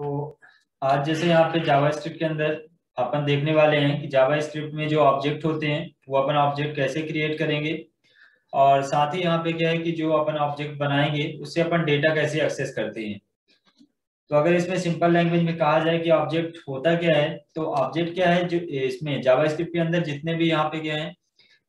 तो आज जैसे यहाँ पे जावास्क्रिप्ट के अंदर अपन देखने वाले हैं कि जावास्क्रिप्ट में जो ऑब्जेक्ट होते हैं वो अपन ऑब्जेक्ट कैसे क्रिएट करेंगे, और साथ ही यहाँ पे क्या है कि जो अपन ऑब्जेक्ट बनाएंगे उससे अपन डेटा कैसे एक्सेस करते हैं। तो अगर इसमें सिंपल लैंग्वेज में कहा जाए कि ऑब्जेक्ट होता क्या है, तो ऑब्जेक्ट क्या है, जो इसमें जावास्क्रिप्ट के अंदर जितने भी यहाँ पे क्या है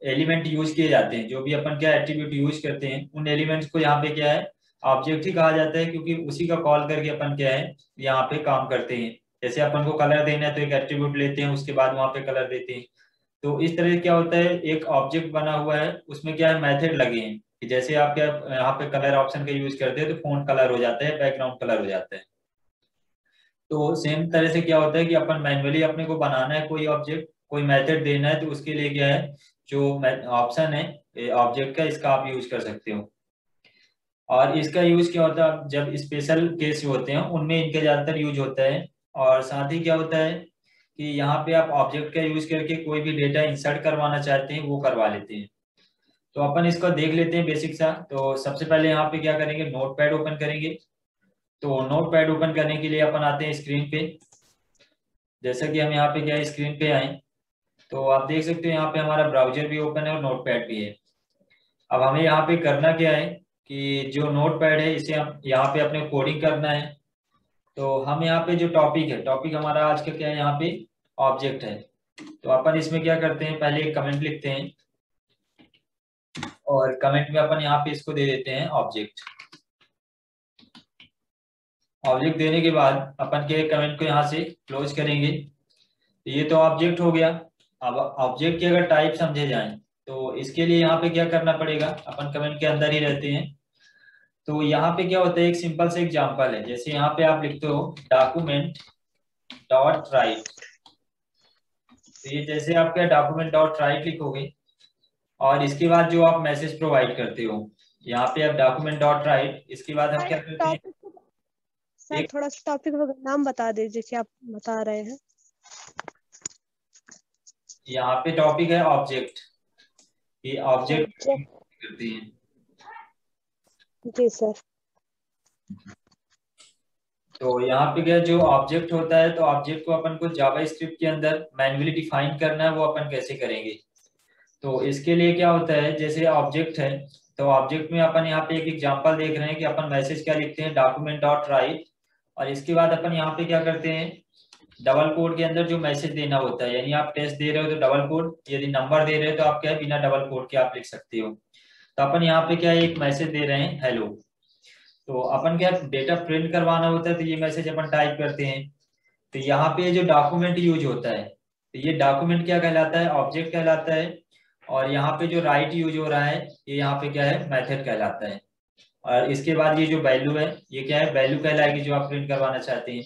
एलिमेंट यूज किए जाते हैं, जो भी अपन क्या एट्रीब्यूट यूज करते हैं, उन एलिमेंट्स को यहाँ पे क्या है ऑब्जेक्ट ही कहा जाता है, क्योंकि उसी का कॉल करके अपन क्या है यहाँ पे काम करते हैं। जैसे अपन को कलर देना है तो एक एट्रीब्यूट लेते हैं, उसके बाद वहां पे कलर देते हैं। तो इस तरह क्या होता है, एक ऑब्जेक्ट बना हुआ है उसमें क्या है मैथड लगे हैं कि जैसे आप क्या यहाँ पे कलर ऑप्शन का यूज करते हैं तो फोंट कलर हो जाता है, बैकग्राउंड कलर हो जाता है। तो सेम तरह से क्या होता है कि अपन मैन्युअली अपने को बनाना है कोई ऑब्जेक्ट, कोई मेथड देना है, तो उसके लिए क्या है जो ऑप्शन है ऑब्जेक्ट का, इसका आप यूज कर सकते हो। और इसका यूज क्या होता है, जब स्पेशल केस होते हैं उनमें इनका ज्यादातर यूज होता है। और साथ ही क्या होता है कि यहाँ पे आप ऑब्जेक्ट का यूज करके कोई भी डेटा इंसर्ट करवाना चाहते हैं वो करवा लेते हैं। तो अपन इसको देख लेते हैं बेसिक सा। तो सबसे पहले यहाँ पे क्या करेंगे, नोटपैड ओपन करेंगे। तो नोटपैड ओपन करने के लिए अपन आते हैं स्क्रीन पे। जैसा कि हम यहाँ पे क्या स्क्रीन पे आए, तो आप देख सकते हो यहाँ पे हमारा ब्राउजर भी ओपन है और नोटपैड भी है। अब हमें यहाँ पे करना क्या है कि जो नोटपैड है इसे हम यहाँ पे अपने कोडिंग करना है। तो हम यहाँ पे जो टॉपिक है, टॉपिक हमारा आज का क्या है यहाँ पे ऑब्जेक्ट है। तो अपन इसमें क्या करते हैं, पहले एक कमेंट लिखते हैं और कमेंट में अपन यहाँ पे इसको दे देते हैं ऑब्जेक्ट। ऑब्जेक्ट देने के बाद अपन के कमेंट को यहाँ से क्लोज करेंगे। ये तो ऑब्जेक्ट हो गया। अब ऑब्जेक्ट की अगर टाइप समझे जाए तो इसके लिए यहाँ पे क्या करना पड़ेगा, अपन कमेंट के अंदर ही रहते हैं। तो यहाँ पे क्या होता है, एक सिंपल से एग्जांपल है। जैसे यहाँ पे आप लिखते हो डॉक्यूमेंट डॉट राइट, तो ये जैसे आप क्या डॉक्यूमेंट डॉट राइट लिखोगे और इसके बाद जो आप मैसेज प्रोवाइड करते हो, यहाँ पे आप डॉक्यूमेंट डॉट राइट, इसके बाद हम क्या करते हैं सर थोड़ा सा टॉपिक नाम बता दीजिए क्या आप बता रहे हैं। यहाँ पे टॉपिक है ऑब्जेक्ट, ये ऑब्जेक्ट करते हैं। जी सर। तो यहाँ पे क्या जो ऑब्जेक्ट होता है, तो ऑब्जेक्ट को अपन को जावा स्क्रिप्ट के अंदर मैन्युअली डिफाइन करना है, वो अपन कैसे करेंगे। तो इसके लिए क्या होता है, जैसे ऑब्जेक्ट है तो ऑब्जेक्ट में अपन यहाँ पे एक एग्जांपल देख रहे हैं कि अपन मैसेज क्या लिखते हैं, डॉक्यूमेंट डॉट राइट। और इसके बाद अपन यहाँ पे क्या करते हैं, डबल कोड के अंदर जो मैसेज देना होता है, यानी आप टेस्ट दे रहे हो तो डबल कोड, यदि नंबर दे रहे हो तो आप क्या है बिना डबल कोड के आप लिख सकते हो। तो अपन यहाँ पे क्या है एक मैसेज दे रहे हैं हेलो। तो अपन क्या डेटा प्रिंट करवाना होता है तो ये मैसेज अपन टाइप करते हैं। तो यहाँ पे जो डॉक्यूमेंट यूज होता है, तो ये डॉक्यूमेंट क्या कहलाता है, ऑब्जेक्ट कहलाता है। और यहाँ पे जो राइट यूज हो रहा है ये यहाँ पे क्या है मेथड कहलाता है। और इसके बाद ये जो वैल्यू है ये क्या है वैल्यू कहलाएगी जो आप प्रिंट करवाना चाहते हैं।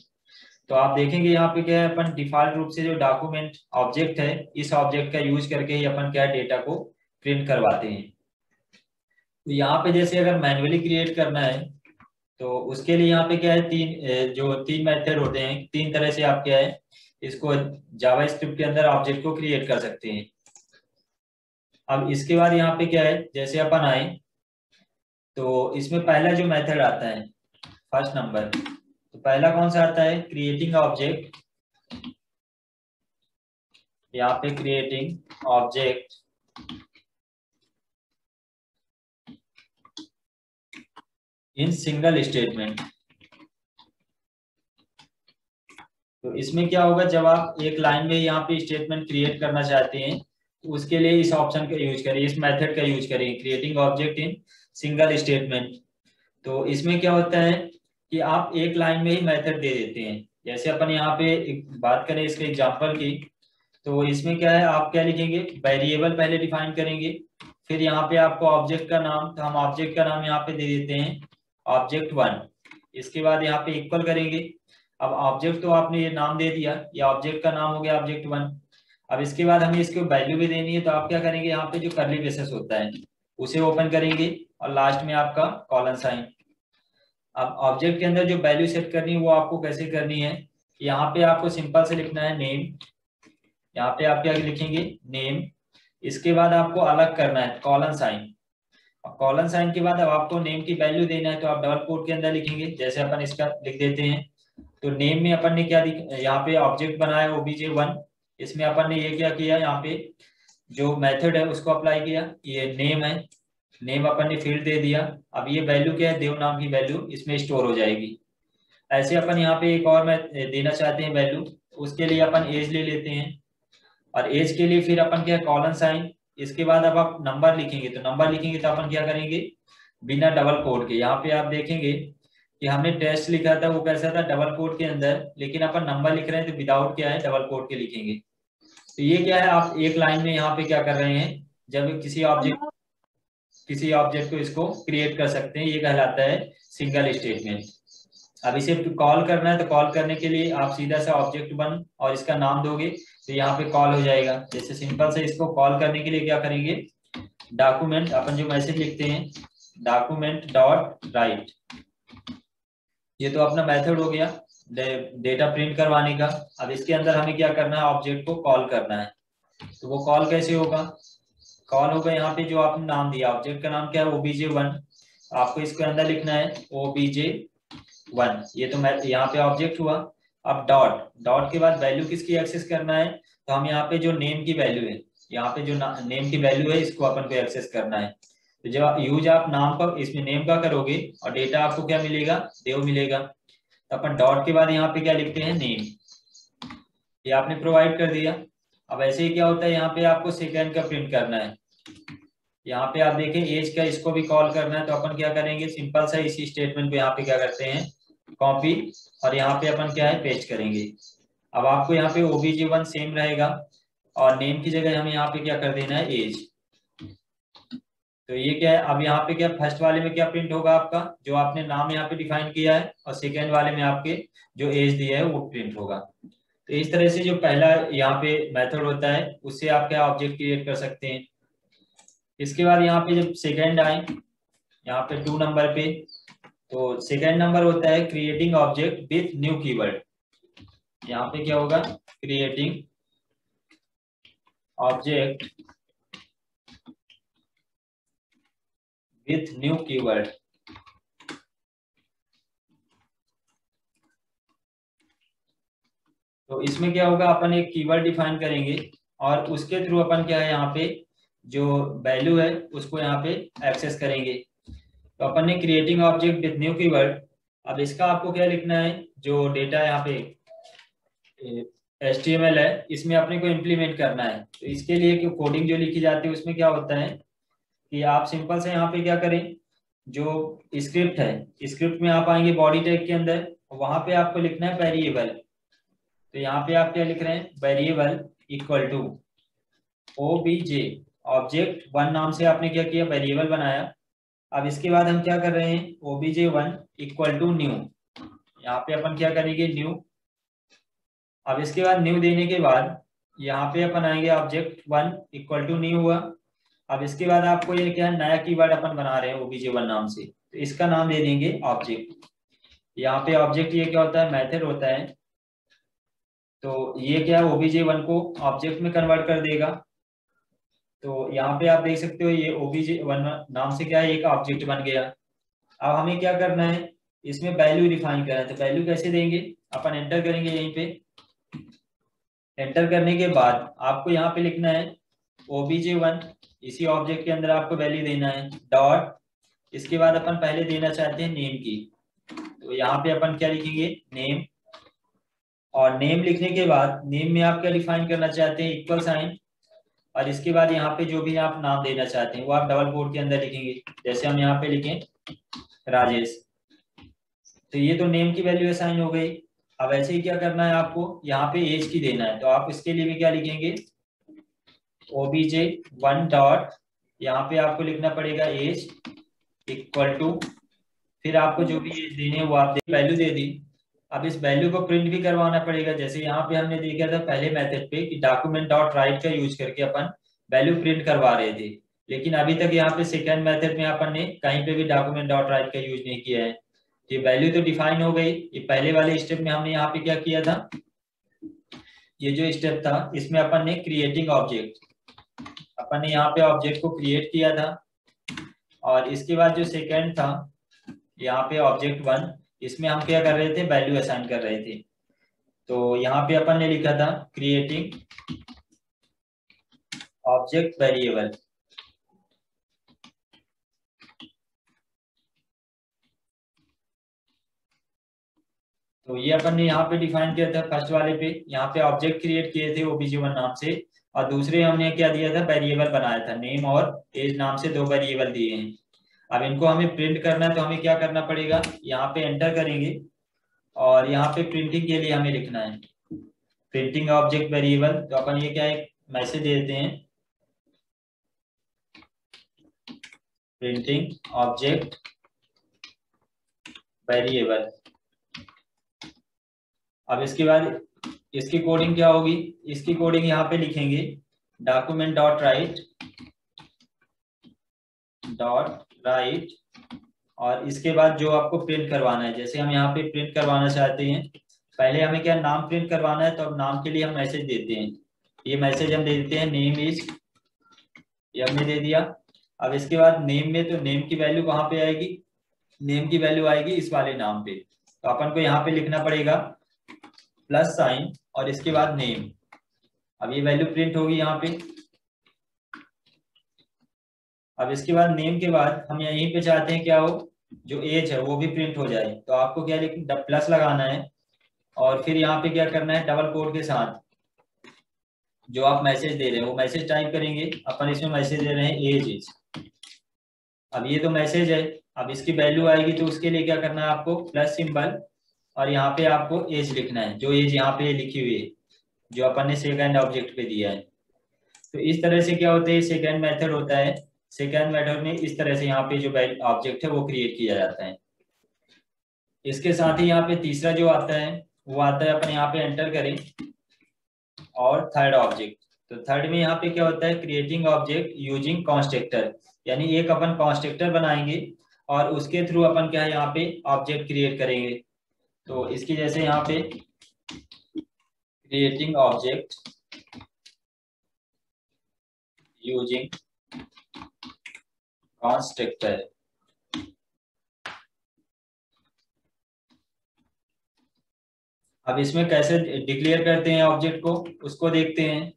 तो आप देखेंगे यहाँ पे क्या है अपन डिफॉल्ट रूप से जो डॉक्यूमेंट ऑब्जेक्ट है, इस ऑब्जेक्ट का यूज करके ही अपन क्या डेटा को प्रिंट करवाते हैं। तो यहाँ पे जैसे अगर मैन्युअली क्रिएट करना है तो उसके लिए यहाँ पे क्या है जो तीन मेथड होते हैं, तीन तरह से आप क्या है इसको जावा स्क्रिप्ट के अंदर ऑब्जेक्ट को क्रिएट कर सकते हैं। अब इसके बाद यहाँ पे क्या है, जैसे अपन आए तो इसमें पहला जो मेथड आता है फर्स्ट नंबर, तो पहला कौन सा आता है क्रिएटिंग ऑब्जेक्ट। यहाँ पे creating object in single statement. तो इसमें क्या होगा, जब आप एक लाइन में यहाँ पे स्टेटमेंट क्रिएट करना चाहते हैं तो उसके लिए इस ऑप्शन का यूज करें, इस मेथड का यूज करें, creating object in single statement. तो इसमें क्या होता है कि आप एक लाइन में ही मेथड दे देते हैं। जैसे अपन यहाँ पे एक बात करें इसके एग्जांपल की, तो इसमें क्या है आप क्या लिखेंगे, वेरिएबल पहले डिफाइन करेंगे, फिर यहाँ पे आपको ऑब्जेक्ट का नाम, तो हम ऑब्जेक्ट का नाम यहाँ पे दे देते हैं ऑब्जेक्ट 1। इसके बाद यहाँ पे इक्वल करेंगे। अब ऑब्जेक्ट तो आपने ये नाम दे दिया, ये ऑब्जेक्ट का नाम हो गया ऑब्जेक्ट 1। अब इसके बाद हमें इसको वैल्यू भी देनी है, तो आप क्या करेंगे यहाँ पे जो कर्ली ब्रेसेस होता है उसे ओपन करेंगे और लास्ट में आपका कॉलन साइन। अब ऑब्जेक्ट के अंदर जो वैल्यू सेट करनी है वो आपको कैसे करनी है, यहाँ पे आपको सिंपल से लिखना है नेम। यहाँ पे आप क्या लिखेंगे नेम, इसके बाद आपको अलग करना है कॉलन साइन। कॉलन साइन के बाद अब आपको नेम की वैल्यू देना है, तो आप डबल कोट के अंदर लिखेंगे, जैसे अपन इसका लिख देते हैं तो नेम में अपन ने क्या यहाँ पे ऑब्जेक्ट बनाया obj1, इसमें अपन ने ये क्या किया, यहाँ पे जो मेथड है उसको अप्लाई किया, ये नेम है, नेम अपन ने फील्ड दे दिया। अब ये वैल्यू क्या है, देव नाम की वैल्यू इसमें स्टोर हो जाएगी। ऐसे अपन यहाँ पे एक और मैं देना चाहते हैं वैल्यू, उसके लिए अपन एज ले लेते हैं, और एज के लिए फिर अपन क्या, कॉलन साइन, इसके बाद अब आप नंबर लिखेंगे, तो नंबर लिखेंगे तो अपन क्या करेंगे, बिना डबल कोड के। यहाँ पे आप देखेंगे कि हमने टेस्ट लिखा था वो कैसा था, डबल कोड के अंदर, लेकिन अपन नंबर लिख रहे हैं तो विदाउट क्या है, डबल कोड के लिखेंगे। तो ये क्या है, आप एक लाइन में यहाँ पे क्या कर रहे हैं, जब किसी ऑब्जेक्ट को इसको क्रिएट कर सकते हैं, ये कहलाता है सिंगल स्टेटमेंट। अब इसे कॉल करना है, तो कॉल करने के लिए आप सीधा सा ऑब्जेक्ट1 और इसका नाम दोगे तो यहाँ पे कॉल हो जाएगा। जैसे सिंपल से इसको कॉल करने के लिए क्या करेंगे, डॉक्यूमेंट, अपन जो मैसेज लिखते हैं डॉक्यूमेंट डॉट राइट, ये तो अपना मेथड हो गया डेटा प्रिंट करवाने का। अब इसके अंदर हमें क्या करना है, ऑब्जेक्ट को कॉल करना है। तो वो कॉल कैसे होगा, कॉल होगा यहाँ पे जो आपने नाम दिया, ऑब्जेक्ट का नाम क्या है obj1, आपको इसके अंदर लिखना है obj1, ये तो मैं यहाँ पे ऑब्जेक्ट हुआ। अब डॉट, डॉट के बाद वैल्यू किसकी एक्सेस करना है, तो हम यहाँ पे जो नेम की वैल्यू है, यहाँ पे जो नेम की वैल्यू है इसको अपन को एक्सेस करना है। तो जब यूज आप नाम का इसमें नेम का करोगे और डेटा आपको क्या मिलेगा, देव मिलेगा। तो अपन डॉट के बाद यहाँ पे क्या लिखते हैं, नेम, ये आपने प्रोवाइड कर दिया। अब ऐसे ही क्या होता है, यहाँ पे आपको सेकेंड का प्रिंट करना है, यहाँ पे आप देखें एज का, इसको भी कॉल करना है, तो अपन क्या करेंगे, सिंपल सा इसी स्टेटमेंट को यहाँ पे क्या करते हैं, कॉपी, और यहाँ पे अपन क्या है, पेस्ट करेंगे। अब आपको यहाँ पे obj1 सेम रहेगा, और नेम की जगह हमें यहाँ पे क्या कर देना है, एज। तो ये क्या है, अब यहाँ पे क्या फर्स्ट वाले में क्या प्रिंट होगा आपका, जो आपने नाम यहाँ पे डिफाइन किया है, और सेकेंड वाले में आपके जो एज दिया है वो प्रिंट होगा। तो इस तरह से जो पहला यहाँ पे मेथड होता है उससे आप क्या ऑब्जेक्ट क्रिएट कर सकते हैं। इसके बाद यहाँ पे जब सेकेंड आए, यहाँ पे 2 नंबर पे, तो सेकेंड नंबर होता है creating object with new keyword. यहाँ पे क्या होगा, creating object with new keyword. तो इसमें क्या होगा, अपन एक कीवर्ड डिफाइन करेंगे, और उसके थ्रू अपन क्या है, यहाँ पे जो वैल्यू है उसको यहाँ पे एक्सेस करेंगे। तो अपन ने creating object with new keyword, अब इसका आपको क्या लिखना है, जो डेटा यहाँ पे HTML है इसमें अपने को इम्प्लीमेंट करना है। तो इसके लिए कोडिंग जो लिखी जाती है उसमें क्या होता है कि आप सिंपल से यहाँ पे क्या करें, जो स्क्रिप्ट है, स्क्रिप्ट में आप आएंगे बॉडी टैग के अंदर, वहां पे आपको लिखना है वेरिएबल। तो यहाँ पे आप क्या लिख रहे हैं, वेरिएबल इक्वल टू obj, ऑब्जेक्ट1 नाम से आपने क्या किया, वेरिएबल बनाया। अब इसके बाद हम क्या कर रहे हैं, obj1 इक्वल टू न्यू, यहाँ पे अपन क्या करेंगे, न्यू। अब इसके बाद न्यू देने के बाद यहाँ पे अपन आएंगे ऑब्जेक्ट1 इक्वल टू न्यू हुआ। अब इसके बाद आपको ये क्या है, नया कीवर्ड अपन बना रहे हैं obj1 नाम से, तो इसका नाम दे देंगे ऑब्जेक्ट। यहाँ पे ऑब्जेक्ट ये क्या होता है, मेथड होता है। तो ये क्या है, obj1 को ऑब्जेक्ट में कन्वर्ट कर देगा। तो यहाँ पे आप देख सकते हो ये obj1 नाम से क्या है, एक ऑब्जेक्ट बन गया। अब हमें क्या करना है, इसमें वैल्यू डिफाइन करना है। तो वैल्यू कैसे देंगे, अपन एंटर करेंगे, यहीं पे एंटर करने के बाद आपको यहाँ पे लिखना है obj1, इसी ऑब्जेक्ट के अंदर आपको वैल्यू देना है डॉट, इसके बाद अपन पहले देना चाहते हैं नेम की, तो यहाँ पे अपन क्या लिखेंगे, नेम। और नेम लिखने के बाद नेम में आप क्या डिफाइन करना चाहते हैं, इक्वल साइन, और इसके बाद यहाँ पे जो भी आप नाम देना चाहते हैं वो आप डबल कोट के अंदर लिखेंगे। जैसे हम यहाँ पे लिखें राजेश, तो ये तो नेम की वैल्यू असाइन हो गई। अब ऐसे ही क्या करना है आपको, यहाँ पे एज की देना है, तो आप इसके लिए भी क्या लिखेंगे, obj1 डॉट, यहाँ पे आपको लिखना पड़ेगा एज इक्वल टू, फिर आपको जो भी एज देने वो आप वैल्यू दे दी। अब इस वैल्यू को प्रिंट भी करवाना पड़ेगा। जैसे यहाँ पे हमने देखा था पहले मेथड पे कि डॉक्यूमेंट डॉट राइट का यूज करके अपन वैल्यू प्रिंट करवा रहे थे, लेकिन अभी तक यहाँ पे सेकेंड मेथड में अपन ने कहीं पे भी डॉक्यूमेंट डॉट राइट का यूज नहीं किया है। ये वैल्यू तो डिफाइन हो गई। ये पहले वाले स्टेप में हमने यहाँ पे क्या किया था, ये जो स्टेप था इसमें अपन ने क्रिएटिंग ऑब्जेक्ट, अपन ने यहाँ पे ऑब्जेक्ट को क्रिएट किया था। और इसके बाद जो सेकेंड था यहाँ पे ऑब्जेक्ट1, इसमें हम क्या कर रहे थे, वैल्यू असाइन कर रहे थे। तो यहाँ पे अपन ने लिखा था क्रिएटिंग ऑब्जेक्ट वेरिएबल। तो ये अपन ने यहाँ पे डिफाइन किया था फर्स्ट वाले पे, यहाँ पे ऑब्जेक्ट क्रिएट किए थे OBJ1 नाम से, और दूसरे हमने क्या दिया था, वेरिएबल बनाया था, नेम और एज नाम से 2 वेरिएबल दिए हैं। अब इनको हमें प्रिंट करना है, तो हमें क्या करना पड़ेगा, यहाँ पे एंटर करेंगे और यहाँ पे प्रिंटिंग के लिए हमें लिखना है प्रिंटिंग ऑब्जेक्ट वेरिएबल। तो अपन ये क्या एक मैसेज देते हैं, प्रिंटिंग ऑब्जेक्ट वेरिएबल। अब इसके बाद इसकी कोडिंग क्या होगी, इसकी कोडिंग यहाँ पे लिखेंगे डॉक्यूमेंट डॉट राइट और इसके बाद जो आपको प्रिंट करवाना है, जैसे हम यहाँ पे प्रिंट करवाना चाहते हैं, पहले हमें क्या नाम प्रिंट करवाना है, तो अब नाम के लिए हम मैसेज देते हैं, ये मैसेज हम दे देते हैं नेम इज, ये हमने दे दिया। अब इसके बाद नेम में, तो नेम की वैल्यू कहाँ पे आएगी, नेम की वैल्यू आएगी इस वाले नाम पे, तो अपन को यहाँ पे लिखना पड़ेगा प्लस साइन और इसके बाद नेम। अब ये वैल्यू प्रिंट होगी यहाँ पे। अब इसके बाद नेम के बाद हम यहीं पे चाहते हैं क्या हो, जो एज है वो भी प्रिंट हो जाए, तो आपको क्या लिखना, प्लस लगाना है और फिर यहाँ पे क्या करना है, डबल कोट के साथ जो आप मैसेज दे रहे हैं वो मैसेज टाइप करेंगे। अपन इसमें मैसेज दे रहे हैं एज इज। अब ये तो मैसेज है, अब इसकी वैल्यू आएगी तो उसके लिए क्या करना है आपको, प्लस सिंबल और यहाँ पे आपको एज लिखना है, जो एज यहाँ पे लिखी हुई है जो अपन ने सेकंड ऑब्जेक्ट पे दिया है। तो इस तरह से क्या होता है, सेकंड मेथड होता है। सेकंड मेथड में इस तरह से यहाँ पे जो ऑब्जेक्ट है वो क्रिएट किया जाता है। इसके साथ ही यहाँ पे तीसरा जो आता है वो आता है, अपन यहाँ पे एंटर करें और थर्ड ऑब्जेक्ट। तो थर्ड में यहाँ पे क्या होता है, क्रिएटिंग ऑब्जेक्ट यूजिंग कॉन्स्ट्रक्टर, यानी एक अपन कॉन्स्ट्रक्टर बनाएंगे और उसके थ्रू अपन क्या है यहाँ पे ऑब्जेक्ट क्रिएट करेंगे। तो इसकी जैसे यहाँ पे क्रिएटिंग ऑब्जेक्ट यूजिंग कॉन्स्ट्रक्टर। अब इसमें कैसे डिक्लेयर करते हैं ऑब्जेक्ट को, उसको देखते हैं।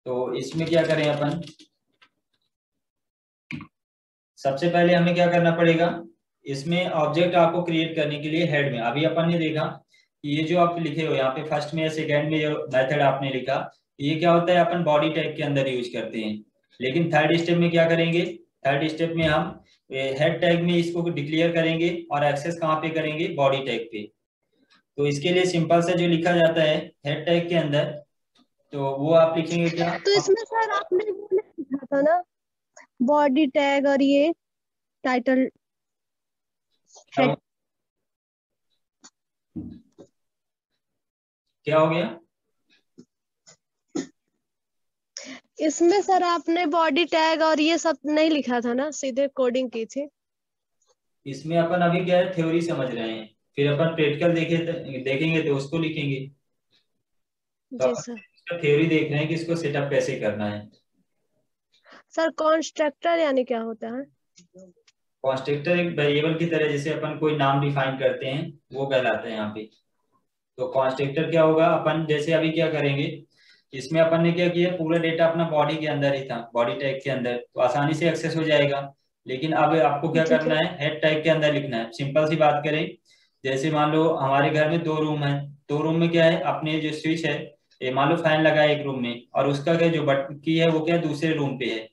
तो इसमें क्या करें अपन, सबसे पहले हमें क्या करना पड़ेगा, इसमें ऑब्जेक्ट आपको क्रिएट करने के लिए हेड में, अभी अपन ने देखा कि ये जो आप लिखे हो यहाँ पे फर्स्ट में या सेकेंड में जो मेथड आपने लिखा, ये क्या होता है अपन बॉडी टैग के अंदर यूज करते हैं। लेकिन थर्ड स्टेप में क्या करेंगे, थर्ड स्टेप में हम हेड टैग में इसको डिक्लेयर करेंगे और एक्सेस कहाँ पे करेंगे, बॉडी टैग पे। तो इसके लिए सिंपल से जो लिखा जाता है हेड टैग के अंदर, तो वो आप लिखेंगे क्या, तो इसमें सर आपने वो नहीं लिखा था ना, बॉडी टैग और ये टाइटल हेड, क्या हो गया, इसमें सर आपने बॉडी टैग और ये सब नहीं लिखा था ना, सीधे कोडिंग की थी। इसमें अपन अभी क्या है थ्योरी समझ रहे हैं, फिर अपन प्रैक्टिकल देखेंगे तो उसको लिखेंगे। तो जी अपन सर। इसका थ्योरी देख रहे हैं कि इसको सेटअप कैसे करना है। सर कॉन्स्ट्रक्टर यानी क्या होता है? कॉन्स्ट्रक्टर एक वेरिएबल की तरह, जैसे अपन कोई नाम डिफाइन करते हैं वो कहलाता है यहाँ पे। तो कॉन्स्ट्रक्टर क्या होगा, अपन जैसे अभी क्या करेंगे, इसमें अपन ने क्या किया, पूरा डेटा अपना बॉडी के अंदर ही था, बॉडी टैग के अंदर, तो आसानी से एक्सेस हो जाएगा। लेकिन अब आपको क्या ठीक करना है। है, हेड टैग के अंदर लिखना है। सिंपल सी बात करें, जैसे मान लो हमारे घर में 2 रूम है, 2 रूम में क्या है, अपने जो स्विच है, ये मान लो फैन लगा है एक रूम में और उसका क्या जो बटन की है वो क्या दूसरे रूम पे है,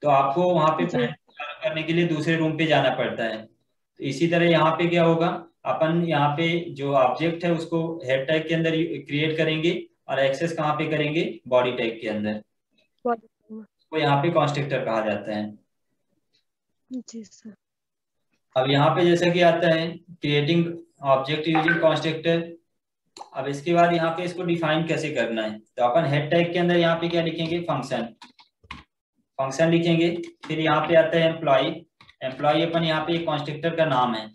तो आपको वहां पे जी फैन चालू करने के लिए दूसरे रूम पे जाना पड़ता है। तो इसी तरह यहाँ पे क्या होगा, अपन यहाँ पे जो ऑब्जेक्ट है उसको हेड टैग के अंदर क्रिएट करेंगे और एक्सेस कहाँ पे करेंगे, बॉडी टैग के अंदर। तो यहाँ पे कॉन्स्ट्रक्टर कहा जाता है। जी सर। अब यहाँ पे जैसा कि आता है क्रिएटिंग ऑब्जेक्ट यूजिंग कॉन्स्ट्रक्टर। अब इसके बाद यहाँ पे इसको डिफाइन कैसे करना है, तो अपन हेड टैग के अंदर यहाँ पे क्या लिखेंगे, फंक्शन, फंक्शन लिखेंगे। फिर यहाँ पे आता है एम्प्लॉय, एम्प्लॉय अपन यहाँ पे कॉन्स्ट्रक्टर का नाम है,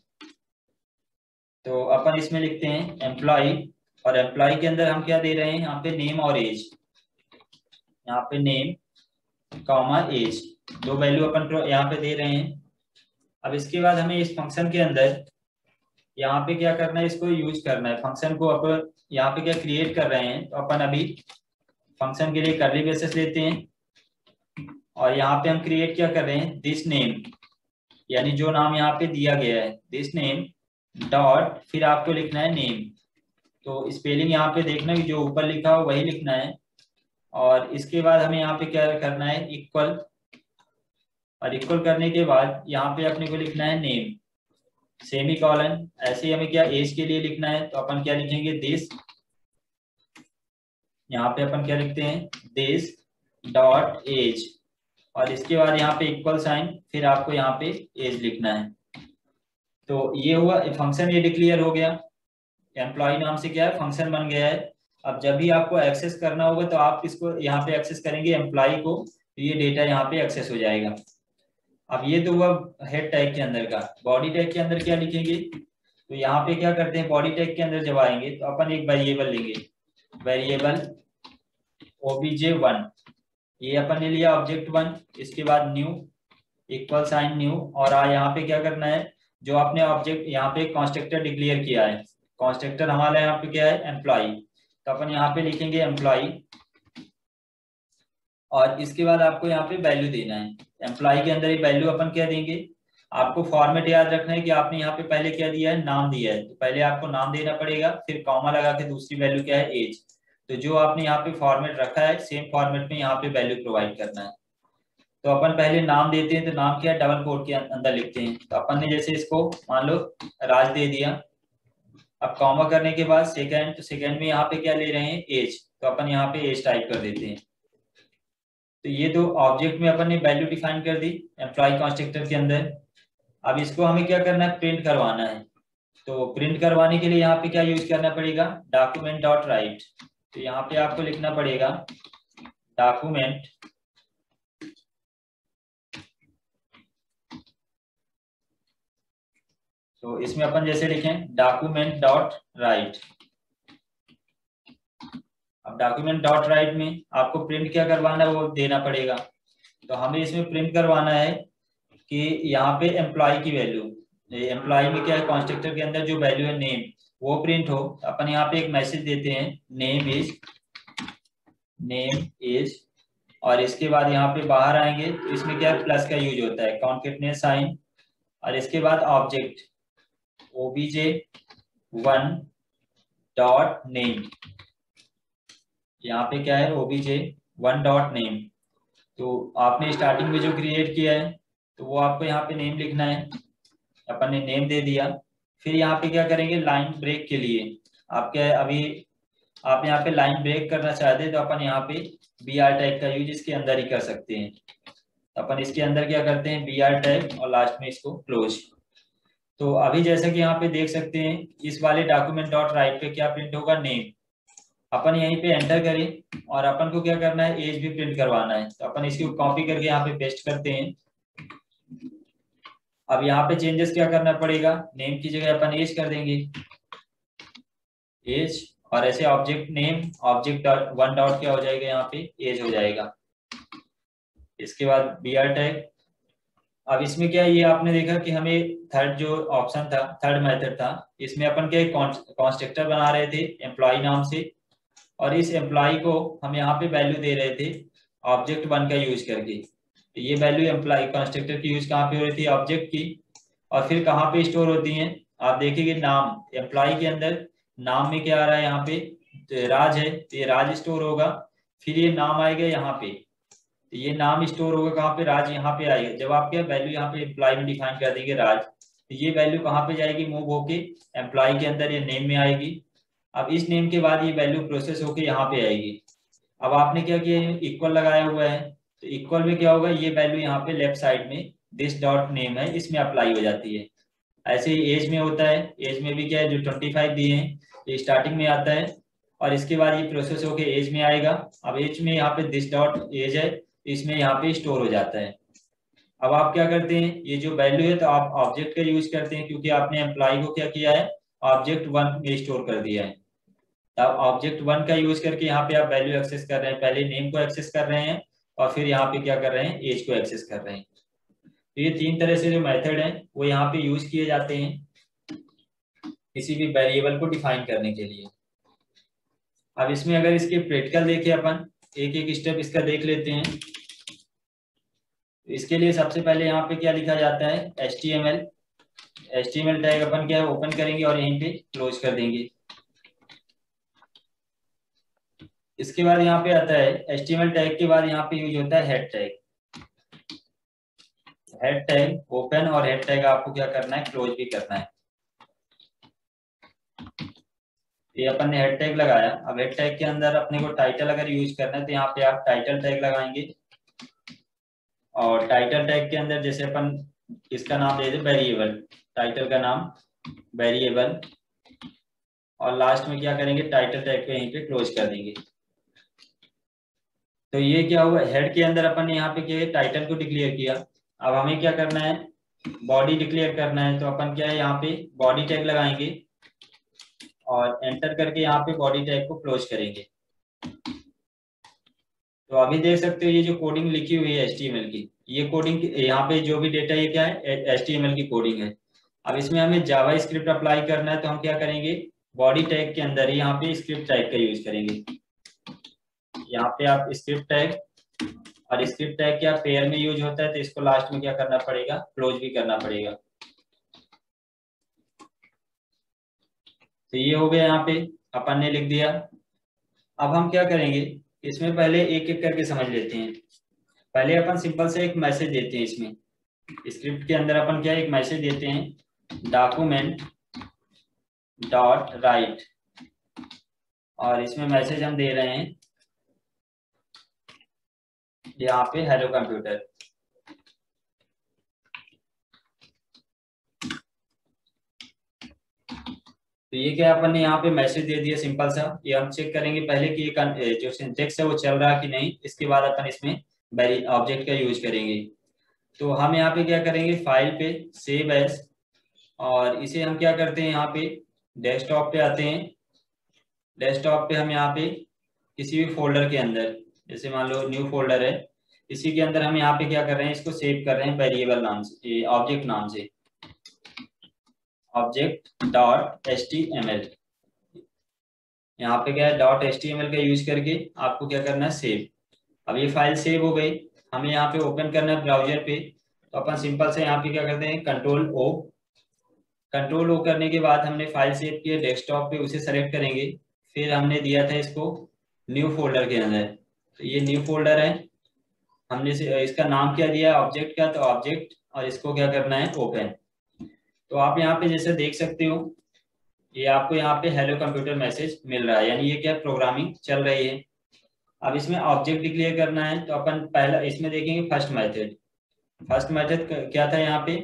तो अपन इसमें लिखते हैं एम्प्लॉय, और एम्प्लॉय के अंदर हम क्या दे रहे हैं, यहाँ पे नेम और एज, यहाँ पे नेम कॉमा एज, 2 वैल्यू अपन यहाँ पे दे रहे हैं। अब इसके बाद हमें इस फंक्शन के अंदर यहाँ पे क्या करना है, इसको यूज करना है फंक्शन को। अपन यहाँ पे क्या क्रिएट कर रहे हैं, तो अपन अभी फंक्शन के लिए कर्ली ब्रेसेस लेते हैं और यहाँ पे हम क्रिएट क्या कर रहे हैं, दिस नेम, यानी जो नाम यहाँ पे दिया गया है दिस नेम डॉट, फिर आपको लिखना है नेम। तो स्पेलिंग यहाँ पे देखना कि जो ऊपर लिखा हो वही लिखना है। और इसके बाद हमें यहाँ पे क्या करना है, इक्वल, और इक्वल करने के बाद यहाँ पे अपने को लिखना है नेम सेमी कॉलन। ऐसे ही हमें क्या एज के लिए लिखना है, तो अपन क्या लिखेंगे, दिस, यहाँ पे अपन क्या लिखते हैं, दिस डॉट एज, और इसके बाद यहाँ पे इक्वल साइन, फिर आपको यहाँ पे एज लिखना है। तो ये हुआ फंक्शन, ये डिक्लेयर हो गया, एम्प्लॉय नाम से क्या है फंक्शन बन गया है। अब जब भी आपको एक्सेस करना होगा तो आप इसको यहाँ पे एक्सेस करेंगे एम्प्लॉय को, तो ये डेटा यहाँ पे एक्सेस हो जाएगा। अब ये तो हुआ हेड टैग के अंदर का। बॉडी टैग के अंदर क्या लिखेंगे, तो यहाँ पे क्या करते हैं, बॉडी टैग के अंदर जब आएंगे तो अपन एक वेरिएबल लेंगे, वेरिएबल obj1, ये अपन ने लिया ऑब्जेक्ट1। इसके बाद न्यू इक्वल साइन न्यू, और यहाँ पे क्या करना है, जो आपने ऑब्जेक्ट यहाँ पे कंस्ट्रक्टर डिक्लेयर किया है, कंस्ट्रक्टर हमारा यहाँ पे क्या है, एम्प्लॉय, तो अपन यहाँ पे लिखेंगे एम्प्लॉय। और इसके बाद आपको यहाँ पे वैल्यू देना है, एम्प्लॉय के अंदर ये वैल्यू अपन क्या देंगे, आपको फॉर्मेट याद रखना है कि आपने यहाँ पे पहले क्या दिया है, नाम दिया है, तो पहले आपको नाम देना पड़ेगा, फिर कॉमा लगा के दूसरी वैल्यू क्या है, एज। तो जो आपने यहाँ पे फॉर्मेट रखा है सेम फॉर्मेट में यहाँ पे वैल्यू प्रोवाइड करना है। तो अपन पहले नाम देते हैं, तो नाम क्या है, डबल कोट के अंदर लिखते हैं। तो अपन ने जैसे इसको मान लो राज दे दिया, अब कॉमा करने के बाद सेकंड, तो सेकंड में यहाँ पे क्या ले रहे हैं, एज, तो अपन यहाँ पे एज टाइप कर देते हैं। तो ये तो ऑब्जेक्ट में अपन ने वैल्यू डिफाइन कर दी एम्प्लॉय कंस्ट्रक्टर के अंदर। अब इसको हमें क्या करना है, प्रिंट करवाना है। तो प्रिंट करवाने के लिए यहाँ पे क्या यूज करना पड़ेगा, डॉक्यूमेंट डॉट राइट। तो यहाँ पे आपको लिखना पड़ेगा डॉक्यूमेंट, तो इसमें अपन जैसे लिखें डॉक्यूमेंट डॉट राइट। अब डॉक्यूमेंट डॉट राइट में आपको प्रिंट क्या करवाना है वो देना पड़ेगा। तो हमें इसमें प्रिंट करवाना है कि यहाँ पे एम्प्लॉय की वैल्यू, एम्प्लॉय में क्या है, कंस्ट्रक्टर के अंदर जो वैल्यू है नेम, वो प्रिंट हो। अपन यहाँ पे एक मैसेज देते हैं, नेम इज, और इसके बाद यहाँ पे बाहर आएंगे तो इसमें क्या प्लस का यूज होता है, कॉन्केटनेट साइन, और इसके बाद ऑब्जेक्ट obj1 डॉट नेम, यहाँ पे क्या है obj1 डॉट नेम। तो आपने स्टार्टिंग में जो क्रिएट किया है तो वो आपको यहाँ पे नेम लिखना है, अपन ने नेम दे दिया। फिर यहाँ पे क्या करेंगे, लाइन ब्रेक के लिए आप क्या है, अभी आप यहाँ पे लाइन ब्रेक करना चाहते हैं तो अपन यहाँ पे br टैग का यूज इसके अंदर ही कर सकते हैं। अपन इसके अंदर क्या करते हैं, br टैग, और लास्ट में इसको क्लोज। तो अभी जैसा कि यहाँ पे देख सकते हैं, इस वाले डॉक्यूमेंट डॉट राइट पे क्या प्रिंट होगा, नेम। अपन यहीं पे एंटर करें और अपन को क्या करना है, एज भी प्रिंट करवाना है। तो अपन इसको कॉपी करके यहाँ पे पेस्ट करते हैं। अब यहाँ पे चेंजेस क्या करना पड़ेगा, नेम की जगह अपन एज कर देंगे, एज, और ऐसे object name object dot one dot क्या हो जाएगा, यहाँ पे एज हो जाएगा। इसके बाद br टैग। अब इसमें क्या है, ये आपने देखा कि हमें थर्ड जो ऑप्शन था, थर्ड मेथड था, इसमें अपन क्या कॉन्स्ट्रक्टर बना रहे थे एम्प्लॉय नाम से, और इस एम्प्लॉय को हम यहाँ पे वैल्यू दे रहे थे ऑब्जेक्ट1 का यूज करके। तो ये वैल्यू एम्प्लॉय कंस्ट्रक्टर की यूज कहाँ पे हो रही थी, ऑब्जेक्ट की, और फिर कहाँ पे स्टोर होती हैं, आप देखेंगे नाम, एम्प्लॉय के अंदर नाम में क्या आ रहा है, यहाँ पे तो राज है, तो ये राज स्टोर होगा। फिर ये नाम आएगा यहाँ पे, तो ये नाम स्टोर होगा कहाँ पे, राज यहाँ पे आएगा। जब आप क्या वैल्यू यहाँ पे एम्प्लॉय में डिफाइन कर देंगे राज, तो ये वैल्यू कहाँ पे जाएगी, मूव होके एम्प्लॉय के अंदर ये नेम में आएगी। अब इस नेम के बाद ये वैल्यू प्रोसेस होके यहाँ पे आएगी। अब आपने क्या किया, इक्वल लगाया हुआ है, तो इक्वल में क्या होगा, ये वैल्यू यहाँ पे लेफ्ट साइड में दिस डॉट नेम है, इसमें अप्लाई हो जाती है। ऐसे ही एज में होता है, एज में भी क्या है, जो 25 दिए हैं ये स्टार्टिंग में आता है, और इसके बाद ये प्रोसेस होके एज में आएगा। अब एज में यहाँ पे दिस डॉट एज है, इसमें यहाँ पे स्टोर हो जाता है। अब आप क्या करते हैं, ये जो वैल्यू है तो आप ऑब्जेक्ट का यूज करते हैं, क्योंकि आपने एम्प्लॉय को क्या किया है, ऑब्जेक्ट1 में स्टोर कर दिया है। अब ऑब्जेक्ट1 का यूज करके यहाँ पे आप वैल्यू एक्सेस कर रहे हैं, पहले नेम को एक्सेस कर रहे हैं और फिर यहाँ पे क्या कर रहे हैं, एज को एक्सेस कर रहे हैं। तो ये तीन तरह से जो मेथड है वो यहाँ पे यूज किए जाते हैं। किसी भी वेरिएबल को डिफाइन करने के लिए। अब इसमें अगर इसके प्रैक्टिकल देखें अपन, एक एक स्टेप इसका देख लेते हैं। इसके लिए सबसे पहले यहाँ पे क्या लिखा जाता है, HTML टैग अपन क्या है ओपन करेंगे और यहीं पे क्लोज कर देंगे। इसके बाद यहाँ पे आता है HTML टैग के बाद यहाँ पे यूज होता है हेड टैग ओपन, और हेड टैग आपको क्या करना है, क्लोज भी करना है। ये अपन ने हेड टैग लगाया। अब हेड टैग के अंदर अपने को टाइटल अगर यूज करना है तो यहाँ पे आप टाइटल टैग लगाएंगे, और टाइटल टैग के अंदर जैसे अपन इसका नाम दे दे वेरिएबल, टाइटल का नाम वेरिएबल, और लास्ट में क्या करेंगे, टाइटल टैग को यहीं पे क्लोज कर देंगे। तो ये क्या हुआ, हेड के अंदर अपन ने यहाँ पे क्या टाइटल को डिक्लेयर किया। अब हमें क्या करना है, बॉडी डिक्लेयर करना है। तो अपन क्या है यहाँ पे बॉडी टैग लगाएंगे और एंटर करके यहाँ पे बॉडी टैग को क्लोज करेंगे। तो अभी देख सकते हो ये जो कोडिंग लिखी हुई है HTML की, ये कोडिंग यहाँ पे जो भी डेटा ये क्या है, HTML की कोडिंग है। अब इसमें हमें जावा स्क्रिप्ट अप्लाई करना है, तो हम क्या करेंगे, बॉडी टैग के अंदर ही यहाँ पे स्क्रिप्ट टैग का यूज करेंगे। यहाँ पे आप स्क्रिप्ट टैग, और स्क्रिप्ट टैग क्या पेयर में यूज होता है, तो इसको लास्ट में क्या करना पड़ेगा, क्लोज भी करना पड़ेगा। तो ये हो गया, यहाँ पे अपन ने लिख दिया। अब हम क्या करेंगे, इसमें पहले एक एक करके समझ लेते हैं। पहले अपन सिंपल से एक मैसेज देते हैं। इसमें स्क्रिप्ट के अंदर अपन क्या एक मैसेज देते हैं, डॉक्यूमेंट डॉट राइट, और इसमें मैसेज हम दे रहे हैं यहाँ पे हेलो कंप्यूटर। तो ये क्या अपन ने यहाँ पे मैसेज दे दिया सिंपल सा। ये हम चेक करेंगे पहले कि ये जो सिंटेक्स है वो चल रहा है कि नहीं, इसके बाद अपन इसमें ऑब्जेक्ट का यूज करेंगे। तो हम यहाँ पे क्या करेंगे, फाइल पे सेव एज, और इसे हम क्या करते हैं, यहाँ पे डेस्कटॉप पे आते हैं। डेस्कटॉप पे हम यहाँ पे किसी भी फोल्डर के अंदर, जैसे मान लो न्यू फोल्डर है, इसी के अंदर हम यहाँ पे क्या कर रहे हैं, इसको सेव कर रहे हैं वेरिएबल नाम से, ऑब्जेक्ट नाम से, ऑब्जेक्ट डॉट HTML। यहाँ पे क्या है, डॉट HTML का यूज करके आपको क्या करना है, सेव। अब ये फाइल सेव हो गई, हमें यहाँ पे ओपन करना है ब्राउजर पे। तो अपन सिंपल से यहाँ पे क्या करते हैं, कंट्रोल O करने के बाद हमने फाइल सेव किया डेस्कटॉप पे, उसे सेलेक्ट करेंगे। फिर हमने दिया था इसको न्यू फोल्डर के अंदर, तो ये न्यू फोल्डर है। हमने इसका नाम क्या दिया ऑब्जेक्ट का, तो ऑब्जेक्ट, और इसको क्या करना है, ओपन। तो आप यहाँ पे जैसे देख सकते हो, ये आपको यहाँ पे हेलो कंप्यूटर मैसेज मिल रहा है, यानी ये क्या प्रोग्रामिंग चल रही है। अब इसमें ऑब्जेक्ट डिक्लेयर करना है, तो अपन पहला इसमें देखेंगे फर्स्ट मेथड क्या था, यहाँ पे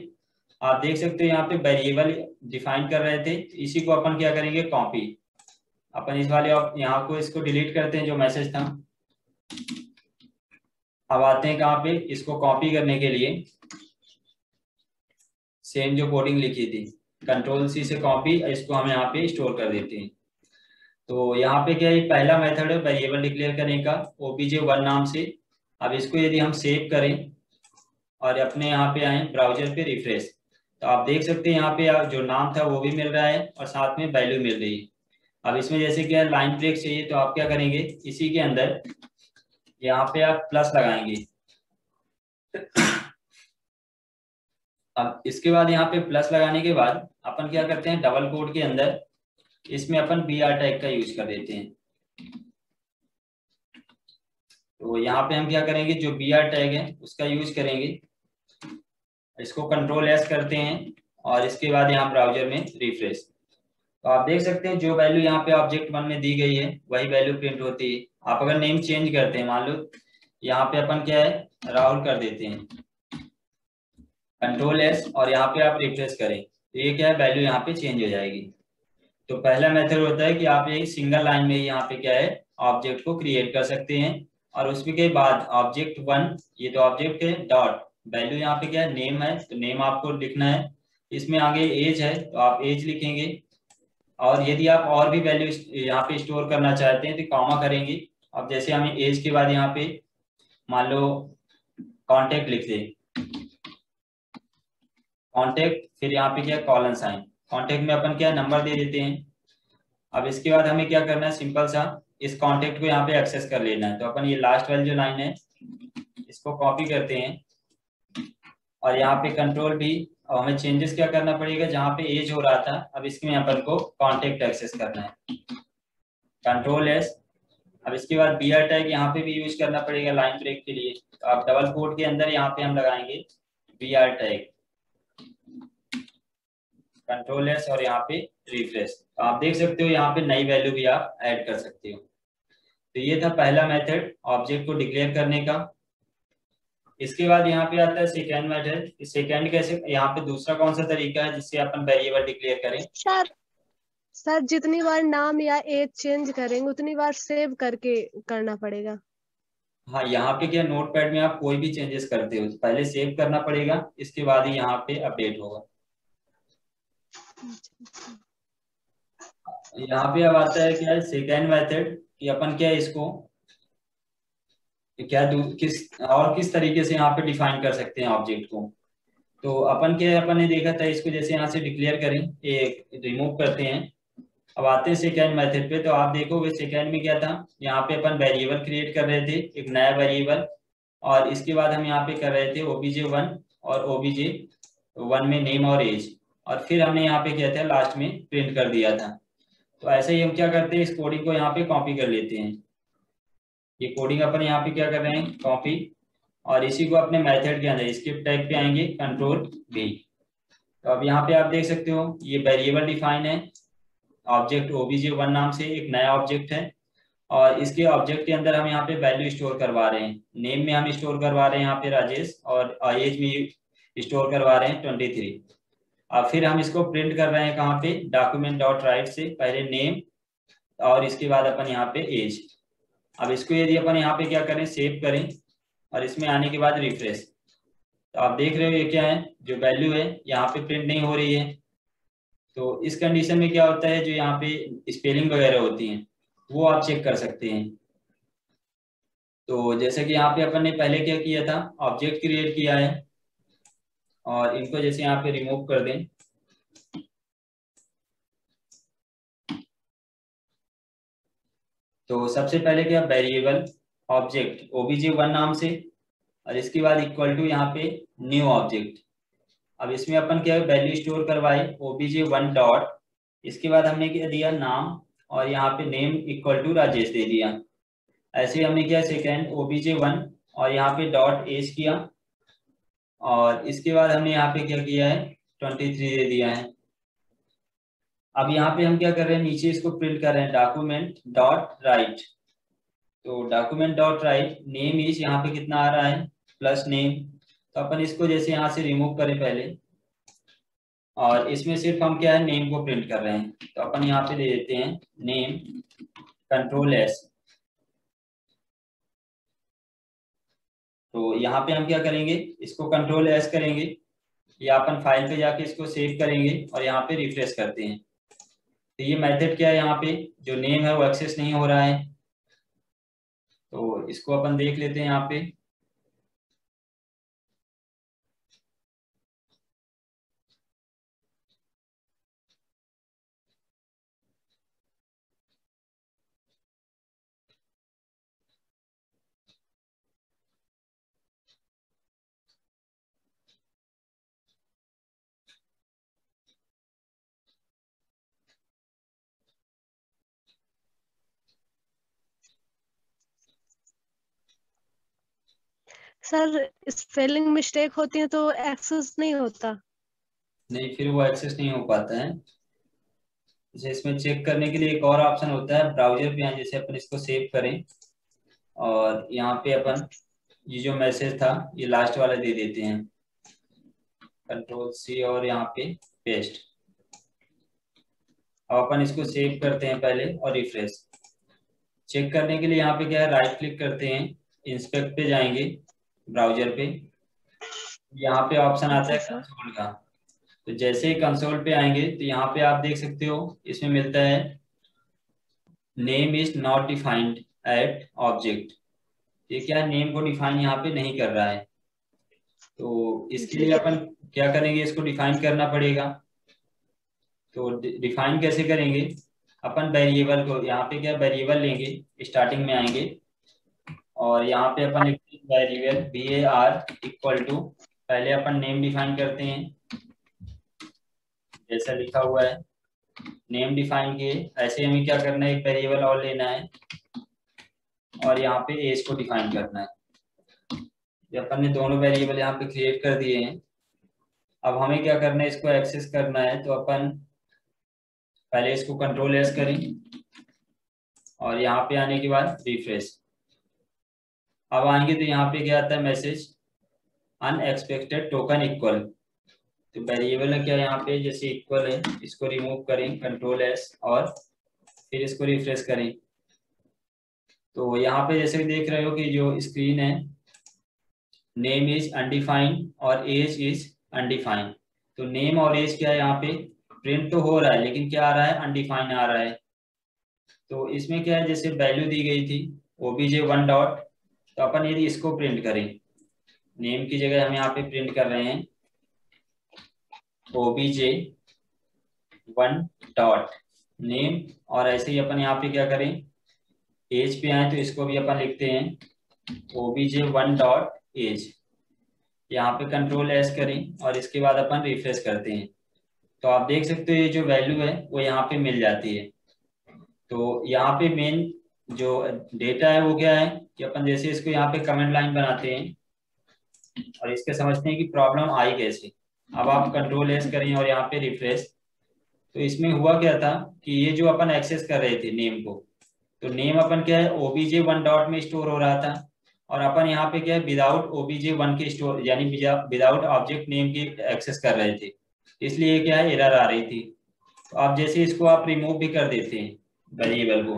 आप देख सकते हो, यहाँ पे वेरिएबल डिफाइन कर रहे थे। इसी को अपन क्या करेंगे, कॉपी। अपन इस वाले यहाँ को इसको डिलीट करते हैं जो मैसेज था। अब आते हैं कहाँ पे, इसको कॉपी करने के लिए सेम जो कोडिंग लिखी थी, कंट्रोल-C से कॉपी, इसको हम यहाँ पे स्टोर कर देते हैं। तो यहाँ पे क्या है, पहला मेथड है वेरिएबल डिक्लेयर करने का, obj1 नाम से। अब इसको यदि हम सेव करें और अपने यहाँ पे आए ब्राउजर पे रिफ्रेश, तो आप देख सकते हैं यहाँ पे जो नाम था वो भी मिल रहा है और साथ में वैल्यू मिल रही है। अब इसमें जैसे क्या लाइन ब्रेक चाहिए, तो आप क्या करेंगे, इसी के अंदर यहाँ पे आप प्लस लगाएंगे। अब इसके बाद यहाँ पे प्लस लगाने के बाद अपन क्या करते हैं, डबल कोट के अंदर इसमें अपन BR टैग का यूज कर देते हैं। तो यहाँ पे हम क्या करेंगे, जो BR टैग है उसका यूज करेंगे। इसको कंट्रोल-S करते हैं और इसके बाद यहाँ ब्राउजर में रिफ्रेश। तो आप देख सकते हैं जो वैल्यू यहाँ पे ऑब्जेक्ट1 में दी गई है वही वैल्यू प्रिंट होती है। आप अगर नेम चेंज करते हैं, मान लो यहाँ पे अपन क्या है, राहुल कर देते हैं, कंट्रोल-S, और यहाँ पे आप रिफ्रेश करें, तो ये क्या है, वैल्यू यहाँ पे चेंज हो जाएगी। तो पहला मेथड होता है कि आप ये सिंगल लाइन में यहाँ पे क्या है, ऑब्जेक्ट को क्रिएट कर सकते हैं। और उसके बाद ऑब्जेक्ट1, ये तो ऑब्जेक्ट है, डॉट वैल्यू यहाँ पे क्या है, नेम है, तो नेम आपको लिखना है। इसमें आगे एज है, तो आप एज लिखेंगे। और यदि आप और भी वैल्यू यहाँ पे स्टोर करना चाहते हैं तो कॉमा करेंगे। अब जैसे हमें एज के बाद यहाँ पे मान लो कॉन्टेक्ट लिख दें, कॉन्टेक्ट, फिर यहाँ पे क्या कॉलन साइन, कॉन्टेक्ट में अपन क्या नंबर दे देते हैं। अब इसके बाद हमें क्या करना है, सिंपल सा इस कॉन्टेक्ट को यहाँ पे एक्सेस कर लेना है। तो अपन ये लास्ट वाली जो लाइन है इसको कॉपी करते हैं और यहाँ पे कंट्रोल भी, और हमें चेंजेस क्या करना पड़ेगा, जहाँ पे एज हो रहा था अब इसमें अपन को कॉन्टेक्ट एक्सेस करना है, कंट्रोल एस। अब इसके बाद बीआर टैग यहाँ पे भी यूज करना पड़ेगा लाइन ब्रेक के लिए। तो आप डबल कोट के अंदर यहाँ पे हम लगाएंगे बीआर टैग, कंट्रोल एस और यहाँ पे रिफ्रेश। तो आप देख सकते हो यहाँ पे नई वैल्यू भी आप ऐड कर सकते हो। तो ये था पहला मेथड ऑब्जेक्ट को डिक्लेयर करने का। इसके बाद यहाँ पे आता है सेकेंड मेथड। सेकेंड कैसे, यहाँ पे दूसरा कौन सा तरीका है जिससे अपन वेरिएबल डिक्लेयर करें। सर जितनी बार नाम या एज चेंज करेंगे उतनी बार सेव करके करना पड़ेगा। हाँ, यहाँ पे क्या नोटपैड में आप कोई भी चेंजेस करते हो तो पहले सेव करना पड़ेगा, इसके बाद ही यहाँ पे अपडेट होगा। यहाँ पे अब आता है क्या सेकेंड मेथड कि अपन क्या इसको क्या किस तरीके से यहाँ पे डिफाइन कर सकते हैं ऑब्जेक्ट को। तो अपन क्या, अपन ने देखा था इसको जैसे यहाँ से डिक्लेयर करें, एक रिमूव करते हैं। अब आते हैं सेकेंड मेथड पे। तो आप देखोगे सेकेंड में क्या था, यहाँ पे अपन वेरिएबल क्रिएट कर रहे थे, एक नया वेरिएबल, और इसके बाद हम यहाँ पे कर रहे थे obj1 और obj1 में नेम और एज, और फिर हमने यहाँ पे क्या था लास्ट में प्रिंट कर दिया था। तो ऐसे ही हम क्या करते हैं, इस कोडिंग को यहाँ पे कॉपी कर लेते हैं। ये कोडिंग अपन यहाँ पे क्या कर रहे हैं, कॉपी, और इसी को अपने मेथड के अंदर स्क्रिप्ट टैग पे आएंगे, कंट्रोल V। तो अब यहाँ पे आप देख सकते हो ये वेरिएबल डिफाइन है, ऑब्जेक्ट obj1 नाम से एक नया ऑब्जेक्ट है, और इसके ऑब्जेक्ट के अंदर हम यहाँ पे वैल्यू स्टोर करवा रहे हैं। नेम में हम स्टोर करवा रहे हैं यहाँ पे राजेश, और एज में स्टोर करवा रहे हैं 23। अब फिर हम इसको प्रिंट कर रहे हैं कहाँ पे, डॉक्यूमेंट डॉट राइट से पहले नेम और इसके बाद अपन यहाँ पे एज। अब इसको यदि अपन यहाँ पे क्या करें, सेव करें, और इसमें आने के बाद रिफ्रेश, तो आप देख रहे हो ये क्या है, जो वैल्यू है यहाँ पे प्रिंट नहीं हो रही है। तो इस कंडीशन में क्या होता है, जो यहाँ पे स्पेलिंग वगैरह होती हैं वो आप चेक कर सकते हैं। तो जैसे कि यहाँ पे अपन ने पहले क्या किया था, ऑब्जेक्ट क्रिएट किया है, और इनको जैसे यहाँ पे रिमूव कर दें। तो सबसे पहले क्या, वेरिएबल ऑब्जेक्ट obj1 नाम से, और इसके बाद इक्वल टू यहाँ पे न्यू ऑब्जेक्ट। अब इसमें अपन क्या वैल्यू स्टोर करवाए obj1 डॉट, इसके बाद हमने क्या दिया नाम, और यहाँ पे नेम इक्वल टू राजेश दे दिया। ऐसे हमने क्या सेकेंड obj1 और यहाँ पे डॉट एज किया, और इसके बाद हमने यहाँ पे क्या किया है 23 दे दिया है। अब यहाँ पे हम क्या कर रहे हैं, नीचे इसको प्रिंट कर रहे हैं डॉक्यूमेंट डॉट राइट। तो document dot write name is यहाँ पे कितना आ रहा है, प्लस नेम। तो अपन इसको जैसे यहाँ से रिमूव करें पहले, और इसमें सिर्फ हम क्या है नेम को प्रिंट कर रहे हैं। तो अपन यहाँ पे दे देते हैं नेम, कंट्रोल एस। तो यहाँ पे हम क्या करेंगे, इसको कंट्रोल एस करेंगे, या अपन फाइल पे जाके इसको सेव करेंगे और यहाँ पे रिफ्रेश करते हैं। तो ये मेथड क्या है, यहाँ पे जो नेम है वो एक्सेस नहीं हो रहा है। तो इसको अपन देख लेते हैं यहाँ पे। सर स्पेलिंग मिस्टेक होती है तो एक्सेस नहीं होता। नहीं, फिर वो एक्सेस नहीं हो पाता है। जैसे इसमें चेक करने के लिए एक और ऑप्शन होता है, ब्राउजर पे जैसे अपन इसको सेव करें, और यहाँ पे अपन ये जो मैसेज था ये लास्ट वाला दे देते हैं, कंट्रोल C और यहाँ पे पेस्ट। अब अपन इसको सेव करते हैं पहले और रिफ्रेश। चेक करने के लिए यहाँ पे क्या है, राइट क्लिक करते हैं, इंस्पेक्ट पे जाएंगे ब्राउजर पे, यहाँ पे ऑप्शन आता है कंसोल का। तो जैसे ही कंसोल पे आएंगे तो यहाँ पे आप देख सकते हो इसमें मिलता है name is not defined at object. ये क्या नेम को डिफाइन यहाँ पे नहीं कर रहा है। तो इसके लिए अपन क्या करेंगे, इसको डिफाइन करना पड़ेगा। तो डिफाइन कैसे करेंगे, अपन वेरिएबल को यहाँ पे क्या वेरिएबल लेंगे, स्टार्टिंग में आएंगे और यहाँ पे अपन लिखते हैं वेरिएबल var इक्वल टू, पहले अपन नेम डिफाइन करते हैं जैसा लिखा हुआ है, नेम डिफाइन किए। ऐसे हमें क्या करना है, एक वेरिएबल और लेना है और यहाँ पे एज को डिफाइन करना है। जब अपन ने दोनों वेरिएबल यहाँ पे क्रिएट कर दिए हैं, अब हमें क्या करना है, इसको एक्सेस करना है। तो अपन पहले इसको कंट्रोल एस करें और यहाँ पे आने के बाद रिफ्रेश। अब आएंगे तो यहाँ पे क्या आता है मैसेज, अनएक्सपेक्टेड टोकन इक्वल। तो वेरिएबल है क्या यहाँ पे, जैसे इक्वल है, इसको रिमूव करें कंट्रोल एस और फिर इसको रिफ्रेश करें। तो यहाँ पे जैसे देख रहे हो कि जो स्क्रीन है, नेम इज अनडिफाइंड और एज इज अनडिफाइंड। तो नेम और एज क्या है यहाँ पे प्रिंट तो हो रहा है, लेकिन क्या आ रहा है, अनडिफाइंड आ रहा है। तो इसमें क्या है, जैसे वैल्यू दी गई थी obj1 डॉट, तो अपन यदि इसको प्रिंट करें, नेम की जगह हम यहाँ पे प्रिंट कर रहे हैं obj1 डॉट नेम, और ऐसे ही अपन यहाँ पे क्या करें, एज पे आए तो इसको भी अपन लिखते हैं obj1 डॉट एज। यहाँ पे कंट्रोल एस करें और इसके बाद अपन रिफ्रेश करते हैं। तो आप देख सकते हो ये जो वैल्यू है वो यहाँ पे मिल जाती है। तो यहाँ पे मेन जो डेटा है वो क्या है कि अपन जैसे इसको यहाँ पे कमेंट लाइन बनाते हैं और इसके समझते हैं कि प्रॉब्लम आई कैसे। अब आप कंट्रोल एस करें और यहाँ पे रिफ्रेश। तो इसमें हुआ क्या था कि ये जो अपन एक्सेस कर रहे थे नेम को, तो नेम अपन क्या है obj1 डॉट में स्टोर हो रहा था और अपन यहाँ पे क्या है विदाउट obj1 के स्टोर, यानी विदाउट ऑब्जेक्ट नेम की एक्सेस कर रहे थे, इसलिए क्या है एरर आ रही थी। तो आप जैसे इसको आप रिमूव भी कर देते हैं वेरिएबल को।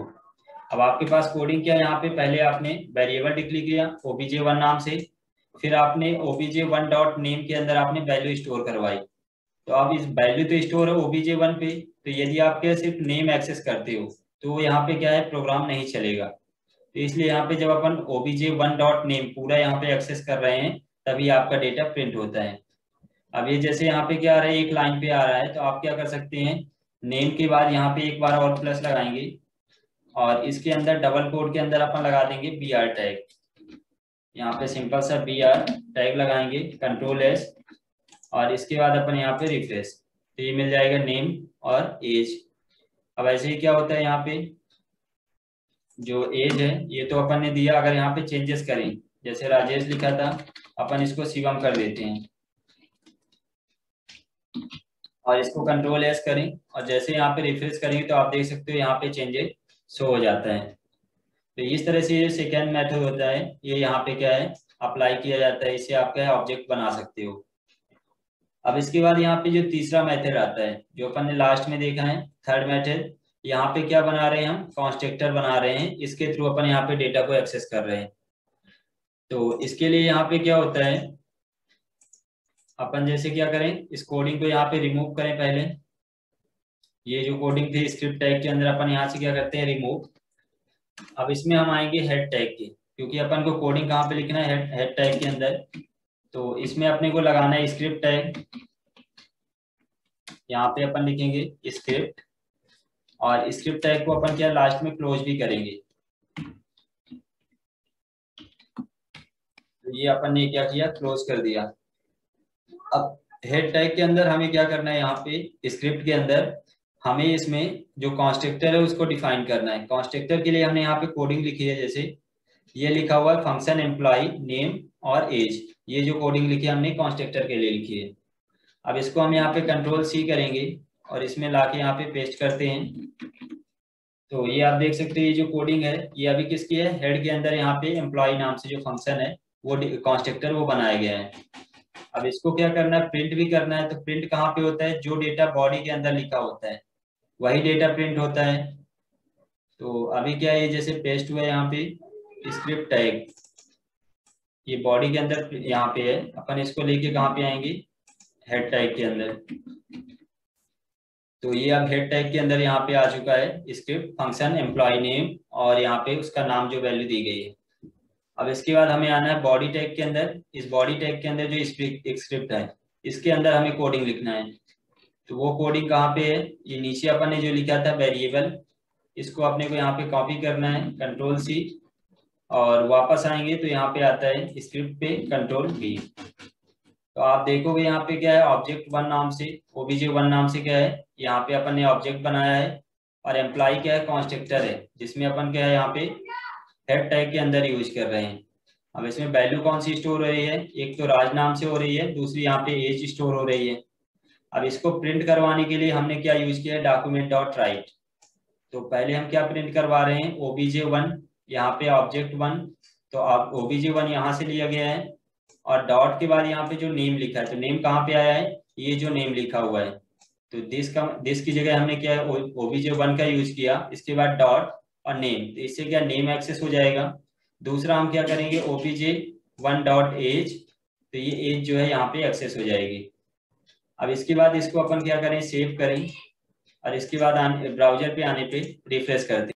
अब आपके पास कोडिंग क्या है, यहाँ पे पहले आपने वेरिएबल डिक्लेयर किया obj1 नाम से, फिर आपने obj1 डॉट नेम के अंदर आपने वैल्यू स्टोर करवाई। तो अब इस वैल्यू तो स्टोर है obj1 पे, तो यदि आप क्या सिर्फ नेम एक्सेस करते हो तो यहाँ पे क्या है प्रोग्राम नहीं चलेगा। तो इसलिए यहाँ पे जब अपन obj1 डॉट नेम पूरा यहाँ पे एक्सेस कर रहे हैं तभी आपका डेटा प्रिंट होता है। अब ये जैसे यहाँ पे क्या आ रहा है, एक लाइन पे आ रहा है, तो आप क्या कर सकते हैं, नेम के बाद यहाँ पे एक बार और प्लस लगाएंगे और इसके अंदर डबल कोड के अंदर अपन लगा देंगे br टैग। यहाँ पे सिंपल सा br टैग लगाएंगे कंट्रोल एस और इसके बाद अपन यहाँ पे रिफ्रेश, तो ये मिल जाएगा नेम और एज। अब ऐसे ही क्या होता है, यहाँ पे जो एज है ये तो अपन ने दिया, अगर यहाँ पे चेंजेस करें, जैसे राजेश लिखा था अपन इसको शिवम कर देते हैं और इसको कंट्रोल एस करें और जैसे यहाँ पे रिफ्रेश करेंगे तो आप देख सकते हो यहाँ पे चेंजेस शो हो जाता है। तो इस तरह से ये सेकेंड मेथड होता है, ये यहाँ पे क्या है अप्लाई किया जाता है, इससे आप क्या है ऑब्जेक्ट बना सकते हो। अब इसके बाद यहाँ पे जो तीसरा मेथड आता है जो अपन ने लास्ट में देखा है, थर्ड मेथड, यहाँ पे क्या बना रहे हैं, हम कॉन्स्ट्रक्टर बना रहे हैं, इसके थ्रू अपन यहाँ पे डेटा को एक्सेस कर रहे हैं। तो इसके लिए यहाँ पे क्या होता है, अपन जैसे क्या करें, इस कोडिंग को यहाँ पे रिमूव करें पहले। ये जो कोडिंग थी स्क्रिप्ट टैग के अंदर अपन यहाँ से क्या करते हैं रिमूव। अब इसमें हम आएंगे हेड टैग के, क्योंकि अपन को कोडिंग कहाँ पे लिखना है, हेड टैग के अंदर। तो इसमें अपने को लगाना है स्क्रिप्ट टैग, यहाँ पे अपन लिखेंगे स्क्रिप्ट और स्क्रिप्ट टैग को अपन क्या लास्ट में क्लोज भी करेंगे। तो ये अपन ने क्या किया, क्लोज कर दिया। अब हेड टैग के अंदर हमें क्या करना है, यहाँ पे स्क्रिप्ट के अंदर हमें इसमें जो कॉन्स्ट्रक्टर है उसको डिफाइन करना है। कॉन्स्ट्रक्टर के लिए हमने यहाँ पे कोडिंग लिखी है, जैसे ये लिखा हुआ है फंक्शन एम्प्लॉय नेम और एज, ये जो कोडिंग लिखी है हमने कॉन्स्ट्रक्टर के लिए लिखी है। अब इसको हम यहाँ पे कंट्रोल सी करेंगे और इसमें लाके यहाँ पे पेस्ट करते हैं। तो ये आप देख सकते हैं ये जो कोडिंग है ये अभी किसकी है, हेड के अंदर यहाँ पे एम्प्लॉय नाम से जो फंक्शन है वो कॉन्स्ट्रक्टर वो बनाया गया है। अब इसको क्या करना है, प्रिंट भी करना है। तो प्रिंट कहाँ पे होता है, जो डेटा बॉडी के अंदर लिखा होता है वही डेटा प्रिंट होता है। तो अभी क्या है, जैसे पेस्ट हुआ है यहाँ पे स्क्रिप्ट टैग, ये बॉडी के अंदर यहाँ पे है, अपन इसको लेके कहाँ पे आएंगे, हेड टैग के अंदर। तो ये अब हेड टैग के अंदर यहाँ पे आ चुका है स्क्रिप्ट फंक्शन एम्प्लॉय नेम और यहाँ पे उसका नाम जो वैल्यू दी गई है। अब इसके बाद हमें आना है बॉडी टैग के अंदर। इस बॉडी टैग के अंदर जो स्क्रिप्ट है इसके अंदर हमें कोडिंग लिखना है। तो वो कोडिंग कहाँ पे है, ये नीचे अपन ने जो लिखा था वेरिएबल, इसको अपने को यहाँ पे कॉपी करना है, कंट्रोल सी, और वापस आएंगे तो यहाँ पे आता है स्क्रिप्ट पे कंट्रोल V। तो आप देखोगे यहाँ पे क्या है, ऑब्जेक्ट वन नाम से, obj1 नाम से क्या है, यहाँ पे अपन ने ऑब्जेक्ट बनाया है, और एम्प्लॉय क्या है, कॉन्स्ट्रक्टर है, जिसमें अपन क्या है यहाँ पे हेड टैग के अंदर यूज कर रहे हैं। अब इसमें वैल्यू कौन सी स्टोर हो रही है, एक तो राज नाम से हो रही है, दूसरी यहाँ पे एज स्टोर हो रही है। अब इसको प्रिंट करवाने के लिए हमने क्या यूज किया है, डॉक्यूमेंट डॉट राइट। तो पहले हम क्या प्रिंट करवा रहे हैं, obj1, यहाँ पे ऑब्जेक्ट वन, तो आप obj1 यहाँ से लिया गया है, और डॉट के बाद यहाँ पे जो नेम लिखा है, तो नेम कहाँ पे आया है, ये जो नेम लिखा हुआ है, तो दिस की जगह हमने क्या है obj1 का यूज किया, इसके बाद डॉट और नेम, तो इससे क्या नेम एक्सेस हो जाएगा। दूसरा हम क्या करेंगे, obj1 डॉट एज, तो ये एज जो है यहाँ पे एक्सेस हो जाएगी। अब इसके बाद इसको अपन क्या करें, सेव करें, और इसके बाद ब्राउजर पे आने पे रिफ्रेश कर दें।